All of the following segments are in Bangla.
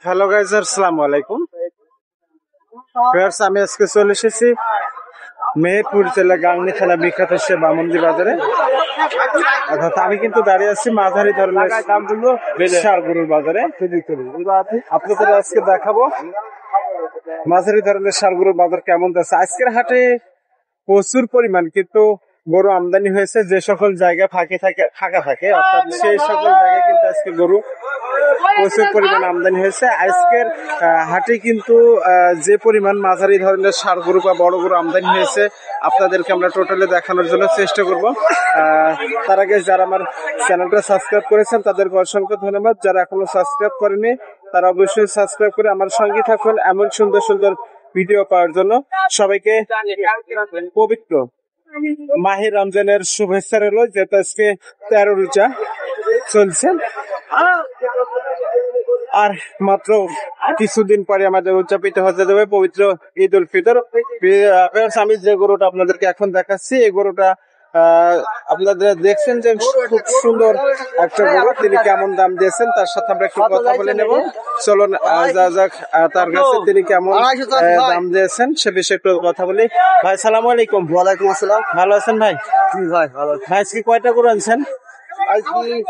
হ্যালো গাইজ, আসসালামু আলাইকুম। আমি আজকে চলে এসেছি মেহেরপুর জেলা গাংনী থানা বিখ্যাত সে বামন্দি বাজারে। অর্থাৎ আমি কিন্তু দাঁড়িয়ে আছি মাঝারি ধরনের ষাঁড় গরুর বাজারে। আপনাদের আজকে দেখাবো মাঝারি ধরনের ষাঁড় গরুর বাজার কেমন যাচ্ছে। আজকের হাটে প্রচুর পরিমাণ কিন্তু গরু আমদানি হয়েছে। যে সকল জায়গা ফাঁকা থাকে অর্থাৎ সেই সকল জায়গায় কিন্তু আজকে গরু প্রচুর পরিমাণ আমদানি হয়েছে। আজকের হাটে কিন্তু যে পরিমাণ মাঝারি ধরনের ষাঁড় গরু বা বড় গরু আমদানি হয়েছে আপনাদেরকে আমরা টোটালি দেখানোর জন্য চেষ্টা করব। তার আগে যারা আমার চ্যানেলটা সাবস্ক্রাইব করেছেন তাদেরকে অসংখ্য ধন্যবাদ। যারা এখনো সাবস্ক্রাইব করেনি তারা অবশ্যই সাবস্ক্রাইব করে আমার সঙ্গে থাকুন এমন সুন্দর সুন্দর ভিডিও পাওয়ার জন্য। সবাইকে পবিত্র মাহে রমজানের শুভেচ্ছা রইল, যেহেতু আজকে 13 রোজা চলছে আর মাত্র কিছুদিন পরে আমাদের উদযাপিত হতে যাবে পবিত্র ঈদ উল ফিতর। আমি যে গরুটা আপনাদেরকে এখন দেখাচ্ছি এই গরুটা আপনারা দেখছেন যে খুব সুন্দর একটা গরু। তিনি কেমন দাম দিয়েছেন তার সাথে আমরা একটু কথা বলে নেব। চলুন যা যাক তার কাছে তিনি কেমন দাম দিয়েছেন সে বিষয়ে একটু কথা বলি। ভাই সালাম আলাইকুম। ওয়ালাইকুম আসসালাম। ভালো আছেন ভাই? ভাই ভালো। ভাই আজকে কয়টা গরু আনছেন?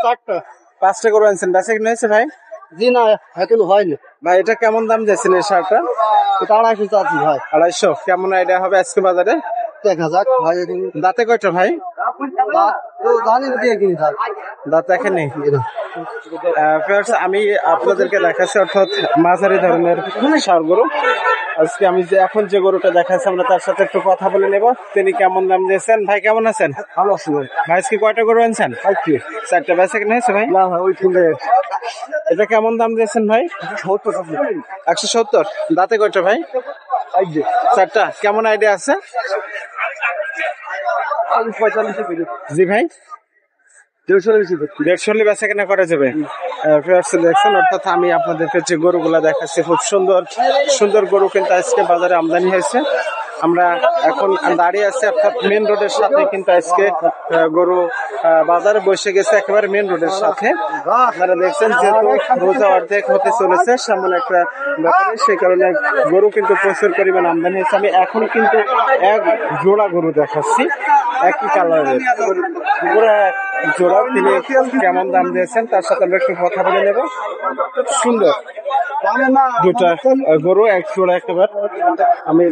চারটা। 5টা গরু আনছেন। বেচা কিনা হয়েছে ভাই? জি না, এখনো হয়নি ভাই। এটা কেমন দাম দিয়েছেন এই শার্টটা? এটা 250 চাচ্ছি ভাই। 250। কেমন আইডিয়া হবে আজকে বাজারে? দেখা যাক ভাই। দাঁতে কয়টা ভাই? জানি দিয়ে কিনি ভাই। দাঁত এখানে আমি আপনাদেরকে দেখাচ্ছি অর্থাৎ মাঝারি ধরনের ষাঁড় গরু। আজকে আমি যে এখন যে গরুটা দেখাচ্ছি আমরা তার সাথে একটু কথা বলে নেব। তিনি কেমন দাম দিয়েছেন। ভাই কেমন আছেন? ভালো আছি ভাই। ভাই আজকে কয়টা গরু আনছেন? 4টা। বেচা কিনা হয়েছে ভাই? না ভাই ওই ফিল্ডে। এটা কেমন দাম দিয়েছেন ভাই? 170। দাঁতে কয়টা ভাই? 4টা। কেমন আইডিয়া আছে? 45। জি ভাই। 150 বেচা কেনা করা যাবে। দেখছেন অর্থাৎ আমি আপনাদেরকে যে গরুগুলা দেখাচ্ছি খুব সুন্দর সুন্দর গরু কিন্তু আজকে বাজারে আমদানি হয়েছে। আমরা এখন দাঁড়িয়ে আছি অর্থাৎ মেন রোডের সাথে কিন্তু আজকে গরু বাজারে বসে গেছে একেবারে মেন রোডের সাথে। আপনারা দেখছেন যেহেতু রোজা অর্ধেক হতে চলেছে সামনে একটা ব্যাপারে, সেই কারণে গরু কিন্তু প্রচুর পরিমাণ আমদানি হয়েছে। আমি এখন কিন্তু এক জোড়া গরু দেখাচ্ছি একই কালারের জোড়া। তিনি কেমন দাম দিয়েছেন তার সাথে আমরা একটু কথা বলে নেব। সুন্দর দুটা গরু এক জোড়া একেবারে। আমি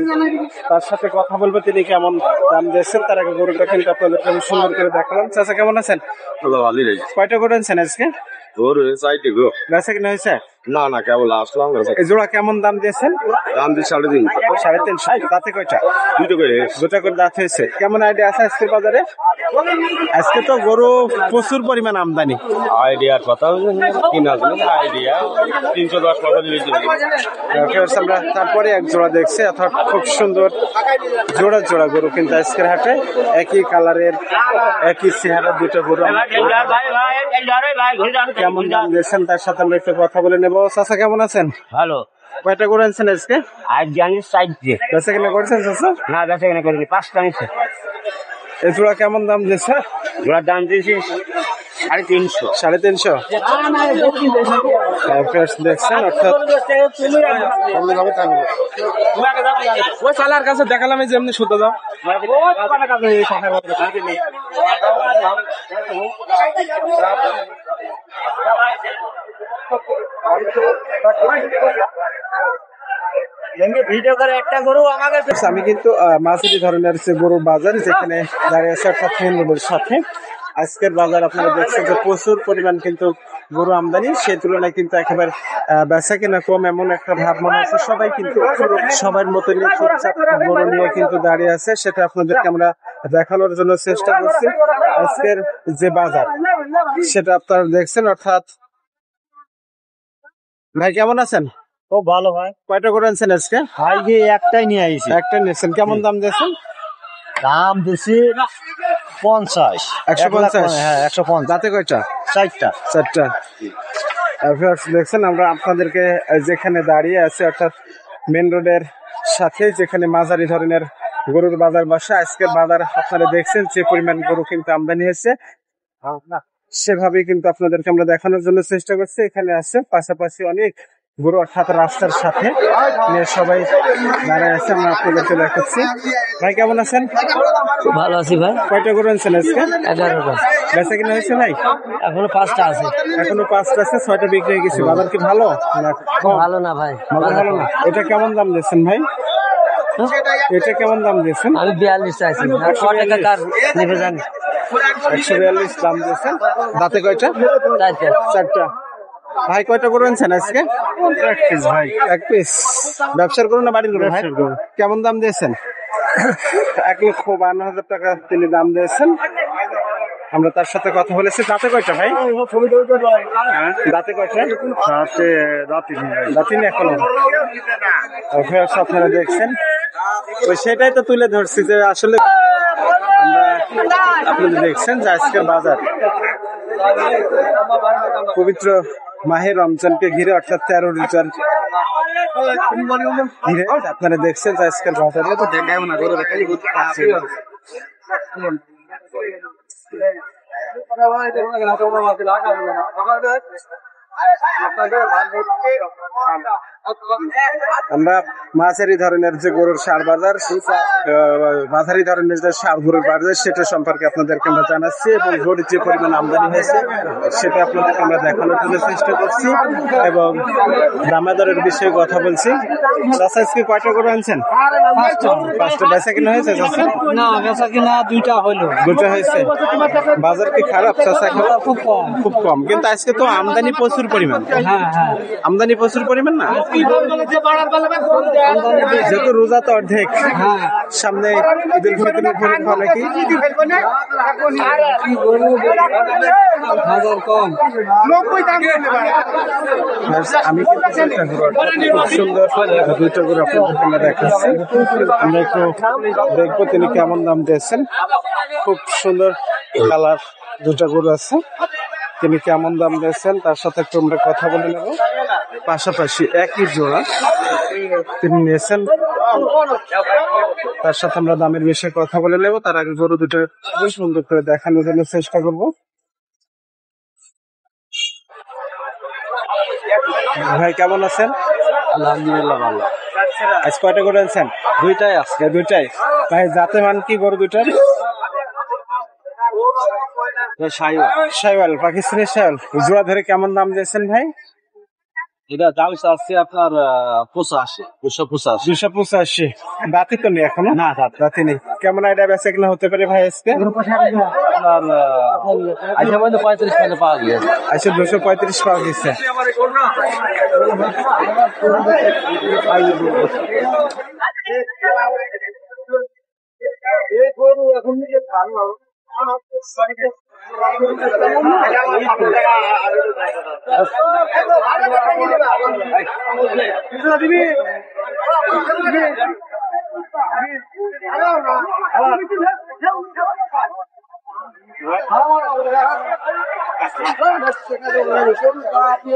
তার সাথে কথা বলবো তিনি কেমন দাম দিয়েছেন। তার আগে গরুটা কিন্তু আপনাদেরকে আমি সুন্দর করে দেখালাম। চাচা কেমন আছেন? কয়টা গরু আনছেন আজকে? বেচা কিনা হয়েছে? না কেবল আসলাম। এই জোড়া কেমন দাম দিয়েছেন? দাম দিয়ে 3.5। 3.5। দাঁতে কয়টা? দুটো করে দাঁত হয়েছে। কেমন আইডিয়া আছে আজকের বাজারে? আজকে তো গরু প্রচুর পরিমাণ আমদানি। আইডিয়ার কথা আইডিয়া 310 আমরা তারপরে এক জোড়া দেখছি অর্থাৎ খুব সুন্দর জোড়া জোড়া গরু কিন্তু আজকের হাটে একই কালারের একই চেহারা দুটো গরু। কেমন দাম দিয়েছেন তার সাথে আমরা একটু কথা বলে নেবো। চাচা কেমন আছেন? ভালো। কয়টা গরু আনছেন আজকে? আজ জানি সাইড দিয়ে বেচা কিনা করছেন চাচা? না বেচা কিনা করিনি, 5টা নিচ্ছে। এই জোড়া কেমন দাম দিয়েছে? জোড়ার দাম দিয়েছি 350। 350। দেখছেন অর্থাৎ ওই সালার কাছে দেখালাম যে এমনি শুদ্ধ দাও। ভিডিও করে একটা গরু আমাকে। আমি কিন্তু মাঝারি ধরনের যে গরুর বাজার যেখানে দাঁড়িয়ে আছে অর্থাৎ মেন রোডের সাথে আজকের বাজার আপনারা দেখছেন যে প্রচুর পরিমাণ কিন্তু গরু আমদানি। সেই তুলনায় কিন্তু একেবারে বেচা কিনা কম এমন একটা ভাব মনে হচ্ছে। সবাই কিন্তু সবার মতো নিয়ে চুপচাপ গরু নিয়ে কিন্তু দাঁড়িয়ে আছে, সেটা আপনাদেরকে আমরা দেখানোর জন্য চেষ্টা করছি। আজকের যে বাজার সেটা আপনারা দেখছেন অর্থাৎ। ভাই কেমন আছেন? ও ভালো ভাই। কয়টা গরু আনছেন আজকে? ভাই যে একটাই নিয়ে আইছি। একটা নিয়েছেন। কেমন দাম দিয়েছেন? দাম দিছি 50। 150। হ্যাঁ 150। দাঁতে কয়টা? 4টা। 4টা। দেখছেন আমরা আপনাদেরকে যেখানে দাঁড়িয়ে আছে অর্থাৎ মেন রোডের সাথে যেখানে মাঝারি ধরনের গরুর বাজার বসে আজকের বাজার আপনারা দেখছেন যে পরিমাণ গরু কিন্তু আমদানি হয়েছে সেভাবে কিন্তু আপনাদেরকে আমরা দেখানোর জন্য চেষ্টা করছি। এখানে আছে পাশাপাশি অনেক গরু অর্থাৎ রাস্তার সাথে নিয়ে সবাই দাঁড়ায় আছে। আমরা আপনাদেরকে দেখাচ্ছি। ভাই কেমন আছেন? ভালো আছি ভাই। কয়টা গরু আনছেন আজকে? 11টা। বেচা কিনা হয়েছে ভাই? এখনো 5টা আছে। এখনো 5টা আছে, 6টা বিক্রি হয়ে গেছে। বাজার কি ভালো? ভালো না ভাই। বাজার ভালো না। এটা কেমন দাম দিচ্ছেন ভাই? এটা কেমন দাম দিয়েছেন? আমি 42 চাইছি। 100 টাকা কার নেবে জানি। 142 দাম দিয়েছেন। দাঁতে কয়টা? 4টা। ভাই কয়টা গরু আনছেন আজকে? ভাই এক পিস। ব্যবসার গরু না বাড়ির গরু ভাই? কেমন দাম দিয়েছেন? 1,52,000 টাকা তিনি দাম দিয়েছেন। আমরা তার সাথে কথা বলেছি। দাঁতে কয়টা ভাই? দাঁতে কয়টা? দাঁতিনি এখনো। আপনারা দেখছেন, ওই সেটাই তো তুলে ধরছি যে আসলে আমরা আপনারা দেখছেন যে আজকের বাজার পবিত্র মাহে রমজানকে ঘিরে অর্থাৎ 13 রমজান ঘিরে আপনারা দেখছেন যে আজকের বাজারে আমরা মাঝারি ধরনের যে গরুর সার বাজার, মাঝারি ধরনের যে সার গরুর বাজার সেটা সম্পর্কে আপনাদেরকে আমরা জানাচ্ছি এবং গরুর যে পরিমাণ আমদানি হয়েছে সেটা আপনাদেরকে আমরা দেখানোর জন্য চেষ্টা করছি এবং দামাদরের বিষয়ে কথা বলছি। চাচা আজকে কয়টা গরু আনছেন? 5টা। বেচা কিনা হয়েছে চাচা? না, বেচা কিনা 2টা হলো। 2টা হয়েছে। বাজার কি খারাপ চাচা? খুব কম। খুব কম, কিন্তু আজকে তো আমদানি প্রচুর পরিমাণ। হ্যাঁ হ্যাঁ। আমদানি প্রচুর পরিমাণ না, যেহেতু রোজা তো অর্ধেক, সামনে ঈদুল ফিতর উপলক্ষে নাকি বাজার কম। আমি কিন্তু খুব সুন্দর 2টা করে আপনাদেরকে আমরা দেখাচ্ছি। আমরা একটু দেখবো তিনি কেমন দাম দিয়েছেন। খুব সুন্দর কালার 2টা গরু আছে, তিনি কেমন দাম দিয়েছেন তার সাথে একটু আমরা কথা বলে নেব। পাশাপাশি একই জোড়া তিনি নিয়েছেন, তার সাথে আমরা দামের বিষয়ে কথা বলে নেব। তার আগে গরু 2টা সুন্দর করে দেখানোর জন্য চেষ্টা করব। ভাই কেমন আছেন? আলহামদুলিল্লাহ ভালো। আজ কয়টা গরু আনছেন? 2টাই আছে। 2টাই। ভাই জাতে মান কি গরু 2টার? শাইওয়াল, পাকিস্তানি শাইওয়াল। জোড়া ধরে কেমন দাম দিয়েছেন ভাই? এটা দাম আছে আপনার 285। 285। দাঁতি তো নেই এখনো? না, দাঁতি নেই। কেমন আইডিয়া বেচা কিনা হতে পারে ভাই আজকে? আপনার আচ্ছা বলতে 35 টাকা পাওয়া গেছে। আচ্ছা 235 পাওয়া গেছে।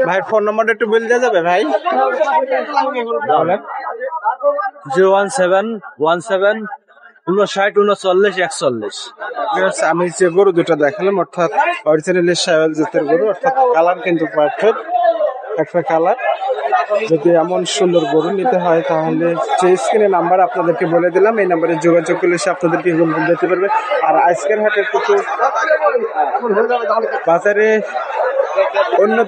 ভাই ফোন নম্বরটা একটু বলে দেওয়া যাবে ভাই? 01717593941। আমি যে গরু 2টা দেখালাম অর্থাৎ অরিজিনালি শাইওয়াল জাতের গরু, অর্থাৎ কালার কিন্তু পারফেক্ট একটা কালার। যদি এমন সুন্দর গরু নিতে হয় তাহলে যে স্ক্রিনে নাম্বার আপনাদেরকে বলে দিলাম, এই নাম্বারে যোগাযোগ করলে সে আপনাদেরকে গরু দিতে পারবে। আর আজকের হাটের কিন্তু বাজারে অন্য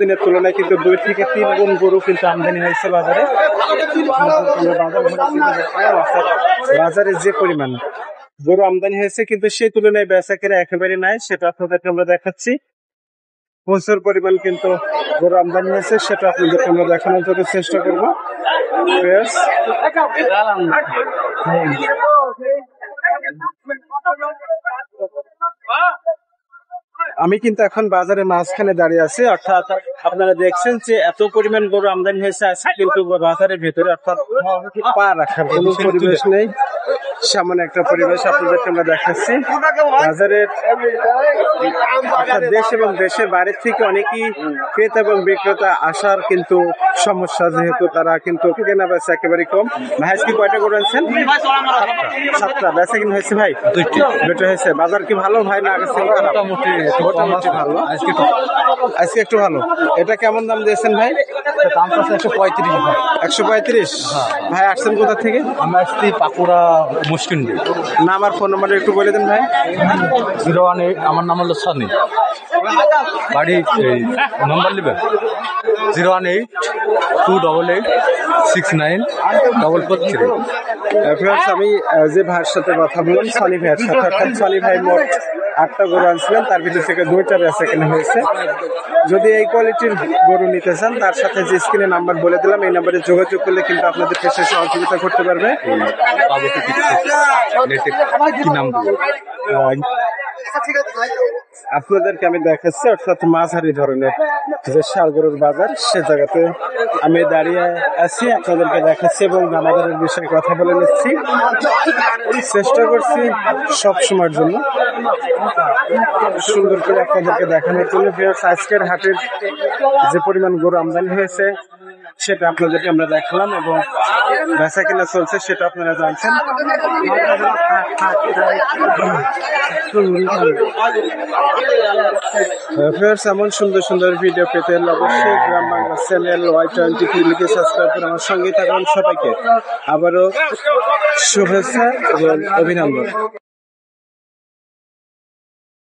দিনের তুলনায় কিন্তু 2 থেকে 3 গুণ গরু কিন্তু আমদানি হয়েছে বাজারে। বাজারে যে পরিমাণ গরু আমদানি হয়েছে কিন্তু সেই তুলনায় বেচাকেনা একেবারে নাই, সেটা আপনাদেরকে আমরা দেখাচ্ছি। প্রচুর পরিমাণ কিন্তু গরু আমদানি হয়েছে, সেটা আপনাদেরকে আমরা দেখানোর জন্য চেষ্টা করবো। আমি কিন্তু এখন বাজারের মাঝখানে দাঁড়িয়ে আছি, অর্থাৎ আপনারা দেখছেন যে এত পরিমাণ গরু আমদানি হয়েছে আজকে, কিন্তু বাজারের ভেতরে অর্থাৎ পা রাখার কোনো পরিবেশ নেই। সামনে একটা পরিবেশ আপনাদেরকে আমরা দেখাচ্ছি। বাজারের অর্থাৎ দেশ এবং দেশের বাইরের থেকে অনেকেই ক্রেতা এবং বিক্রেতা আসার কিন্তু সমস্যা, যেহেতু তারা কিন্তু কেনা বেচা একেবারে কম। ভাই আজকে কয়টা গরু আনছেন? 7টা। বেচা কিনা হয়েছে ভাই? 2টা হয়েছে। বাজার কি ভালো ভাই না আগে থেকে খারাপ? মোটামুটি ভালো। আজকে একটু ভালো। এটা কেমন দাম দিয়েছেন ভাই? দাম আছে 135 ভাই। 135। ভাই আসছেন কোথা থেকে? আমি আসছি পাকুড়া মুশকিল নাম আর ফোন নাম্বার একটু বলে দেন ভাই। 018, আমার নাম হলো সানি, বাড়ি নম্বর নেবেন 018-288-69-443। আমি যে ভাইয়ের সাথে কথা বললাম, সনি ভাইয়ের সাথে, অর্থাৎ সনি ভাই মোট 8টা গরু আনছিলেন, তার ভিতর থেকে 2টা বেচা কেনা হয়েছে। যদি এই কোয়ালিটির গরু নিতে চান, তার সাথে যে স্ক্রিনে নাম্বার বলে দিলাম, এই নাম্বারে যোগাযোগ করলে কিন্তু আপনাদের পেশে সহযোগিতা করতে পারবে। কি নাম আপনাদেরকে আমি দেখাচ্ছি, অর্থাৎ মাঝারি ধরনের যে ষাঁড় গরুর বাজার, সে জায়গাতে আমি দাঁড়িয়ে আছি, আপনাদেরকে দেখাচ্ছি এবং দামাদারের বিষয়ে কথা বলে নিচ্ছি। চেষ্টা করছি সব সময়ের জন্য সুন্দর করে আপনাদেরকে দেখানোর জন্য। আজকের হাটের যে পরিমাণ গরু আমদানি হয়েছে সেটা আপনাদেরকে আমরা দেখালাম এবং বেচা কিনা চলছে সেটা আপনারা জানছেন। এমন সুন্দর সুন্দর ভিডিও পেতে অবশ্যই গ্রাম বাংলা চ্যানেল Y23 লিখে সাবস্ক্রাইব করে আমার সঙ্গেই থাকুন। সবাইকে আবারও শুভেচ্ছা এবং অভিনন্দন।